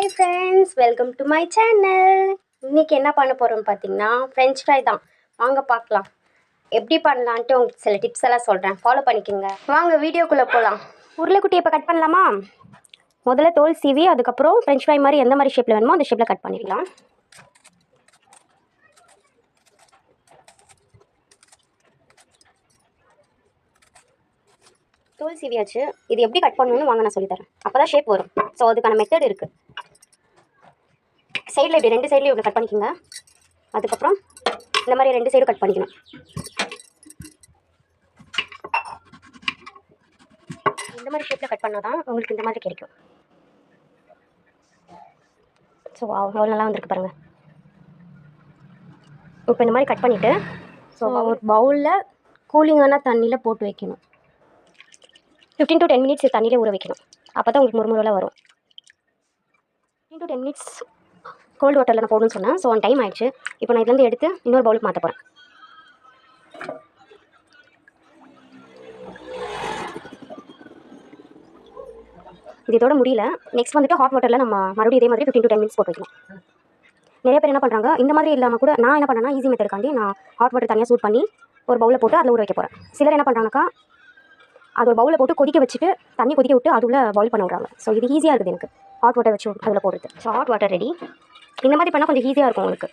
Hi friends, welcome to my channel. இன்றைக்கி என்ன பண்ண போகிறோம்னு பார்த்தீங்கன்னா ஃப்ரெஞ்ச் ஃப்ரை தான். வாங்க பார்க்கலாம் எப்படி பண்ணலான்ட்டு உங்களுக்கு சில டிப்ஸ் எல்லாம் சொல்கிறேன், ஃபாலோ பண்ணிக்கோங்க. வாங்க வீடியோக்குள்ளே போகலாம். உருளைக்குட்டி இப்போ கட் பண்ணலாமா? முதல்ல தோல் சீவி அதுக்கப்புறம் ஃப்ரெஞ்ச் ஃப்ரை மாதிரி எந்த மாதிரி ஷேப்பில் வேணுமோ அந்த ஷேப்பில் கட் பண்ணிக்கலாம். தோல் சீவியாச்சு. இது எப்படி கட் பண்ணணும்னு வாங்க நான் சொல்லித்தரேன். அப்போ தான் ஷேப் வரும். ஸோ அதுக்கான மெத்தட் இருக்குது. சைடில் இப்படி 2 சைட்லையும் இப்படி கட் பண்ணிக்கோங்க. அதுக்கப்புறம் இந்த மாதிரி 2 சைடும் கட் பண்ணிக்கணும். இந்த மாதிரி ஷேப்பில் கட் பண்ணால் தான் உங்களுக்கு இந்த மாதிரி கிடைக்கும். ஸோ எவ்வளோ நல்லா வந்திருக்கு பாருங்கள். இப்போ இந்த மாதிரி கட் பண்ணிவிட்டு ஒரு பவுலில் கூலிங்கான தண்ணியில் போட்டு வைக்கணும். 15 to 10 minutes தண்ணியில் ஊற வைக்கணும். அப்போ தான் உங்களுக்கு முறுமுறுலாம் வரும். 15 to 10 minutes கோல்டு வாட்டரில் நான் போடணும்னு சொன்னேன். ஸோ ஒன் டைம் ஆயிடுச்சு. இப்போ நான் இதுலேருந்து எடுத்து இன்னொரு பவுலுக்கு மாற்ற போகிறேன். இது இதோட முடியல. நெக்ஸ்ட் வந்துட்டு ஹாட் வாட்டரில் நம்ம மறுபடியும் இதே மாதிரி 15 to 10 minutes போட்டு வைக்கணும். நிறைய பேர் என்ன பண்ணுறாங்க, இந்த மாதிரி இல்லாமல் கூட நான் என்ன பண்ணேன்னா ஈஸி மெத்தடுக்காண்டி நான் ஹாட் வாட்டர் தனியாக சூட் பண்ணி ஒரு பவுலில் போட்டு அதில் ஊற வைக்க போகிறேன். சிலர் என்ன பண்ணுறாங்கக்கா, அது ஒரு பவுலில் போட்டு கொதிக்க வச்சுட்டு தண்ணி கொதிக்க விட்டு அதுக்குள்ளே பாயில் பண்ண விட்றாங்க. ஸோ இது ஈஸியாக இருக்குது எனக்கு ஹாட் வாட்டர் வச்சு அதில் போடுறது. So hot water ready. இந்த மாதிரி பண்ணால் கொஞ்சம் ஈஸியாக இருக்கும் உங்களுக்கு.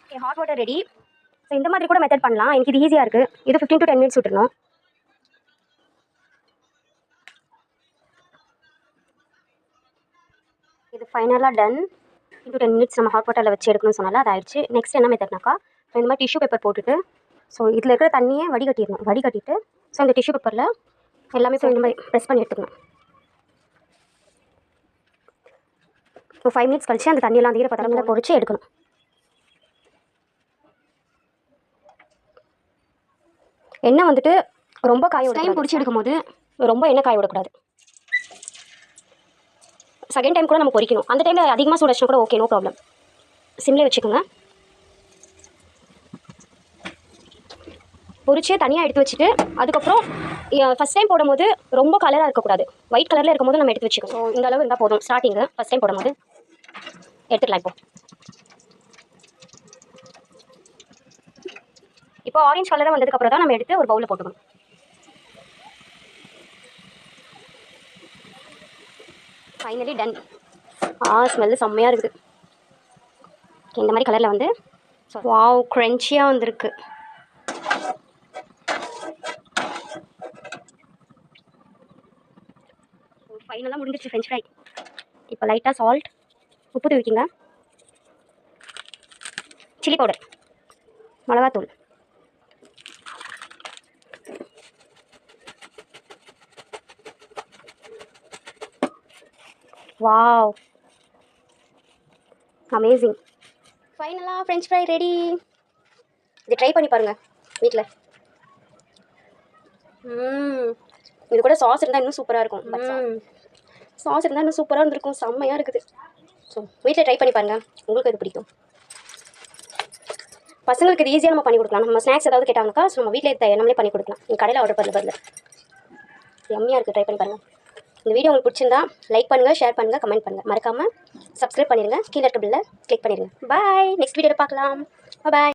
Okay, hot water ready. So இந்த மாதிரி கூட மெத்தட் பண்ணலாம். எனக்கு இது ஈஸியாக இருக்குது. இது 15 to 10 minutes விட்டுருணும். இது ஃபைனலாக டன். 15 to 10 minutes நம்ம ஹாட் வாட்டரில் வச்சு எடுக்கணும்னு சொன்னால அது ஆயிடுச்சு. நெக்ஸ்ட் என்ன மெத்தட்னாக்கா, இந்த மாதிரி டிஷ்யூ பேப்பர் போட்டுட்டு ஸோ இதில் இருக்கிற தண்ணியை வடிகட்டிடணும். வடிகட்டிட்டு ஸோ இந்த டிஷ்யூ பேப்பரில் எல்லாமே ஸோ இந்த மாதிரி ப்ரெஸ் பண்ணி எடுத்துக்கணும். ஸோ 5 minutes கழிச்சு அந்த தண்ணியெல்லாம் அந்த ஈரப்பதத்தில் பொறிச்சு எடுக்கணும். எண்ணெய் வந்துட்டு ரொம்ப காய விட டைம் பொறிச்சு எடுக்கும் போது ரொம்ப எண்ணெய் காய விடக்கூடாது. செகண்ட் டைம் கூட நம்ம பொரிக்கணும். அந்த டைமில் அதிகமாக சூடாச்சுனா கூட ஓகே, நோ ப்ராப்ளம். சிம்லேயே வச்சுக்கோங்க. பொரிச்சு தனியாக எடுத்து வச்சுட்டு அதுக்கப்புறம் ஃபஸ்ட் டைம் போடும்போது ரொம்ப கலராக இருக்கக்கூடாது. ஒயிட் கலரில் இருக்கும்போது நம்ம எடுத்து வச்சுக்கணும். ஸோ இந்த அளவு இருந்தால் போதும். ஸ்டார்டிங்கு ஃபஸ்ட் டைம் போடும்போது எடுத்துக்கலாம். இப்போ ஆரஞ்சு கலராக வந்ததுக்கப்புறம் தான் நம்ம எடுத்து ஒரு பவுலில் போட்டுக்கணும். Finally ton. ஸ்மெல்லு செம்மையாக இருக்குது. இந்த மாதிரி கலரில் வந்து வாவ் க்ரன்ச்சியாக வந்திருக்கு. ஃபைனலாக முடிஞ்சிச்சு ஃப்ரெஞ்ச் ஃப்ரை. இப்போ லைட்டாக சால்ட், உப்பு தூவிக்கிங்க, சில்லி பவுடர், மிளகாத்தூள், வாவ் அமேசிங். ஃபைனலாக ஃப்ரெஞ்ச் ஃப்ரை ரெடி. இது ட்ரை பண்ணி பாருங்கள் வீட்டில். இது கூட சாஸ் இருந்தால் இன்னும் சூப்பராக இருக்கும். சாஸ் இருந்தால் இன்னும் சூப்பராக இருந்திருக்கும். செம்மையாக இருக்குது. ஸோ வீட்டில் ட்ரை பண்ணி பாருங்கள், உங்களுக்கு அது பிடிக்கும். பசங்களுக்கு இது ஈஸியாக நம்ம பண்ணி கொடுக்கலாம். நம்ம ஸ்நாக்ஸ் ஏதாவது கேட்டாங்கக்கா ஸோ நம்ம வீட்டில் நம்மளே பண்ணி கொடுக்கலாம். நீங்கள் கடையில் ஆர்டர் பண்ண பதில் எம்மியாக இருக்குது. ட்ரை பண்ணி பாருங்கள். இந்த வீடியோ உங்களுக்கு பிடிச்சிருந்தா லைக் பண்ணுங்கள், ஷேர் பண்ணுங்கள், கமெண்ட் பண்ணுங்கள். மறக்காமல் சப்ஸ்கிரைப் பண்ணிடுங்க. கீழே இருக்க பில்லை கிளிக் பண்ணிடுங்க. பாய். நெக்ஸ்ட் வீடியோவில் பார்க்கலாம். பாய்.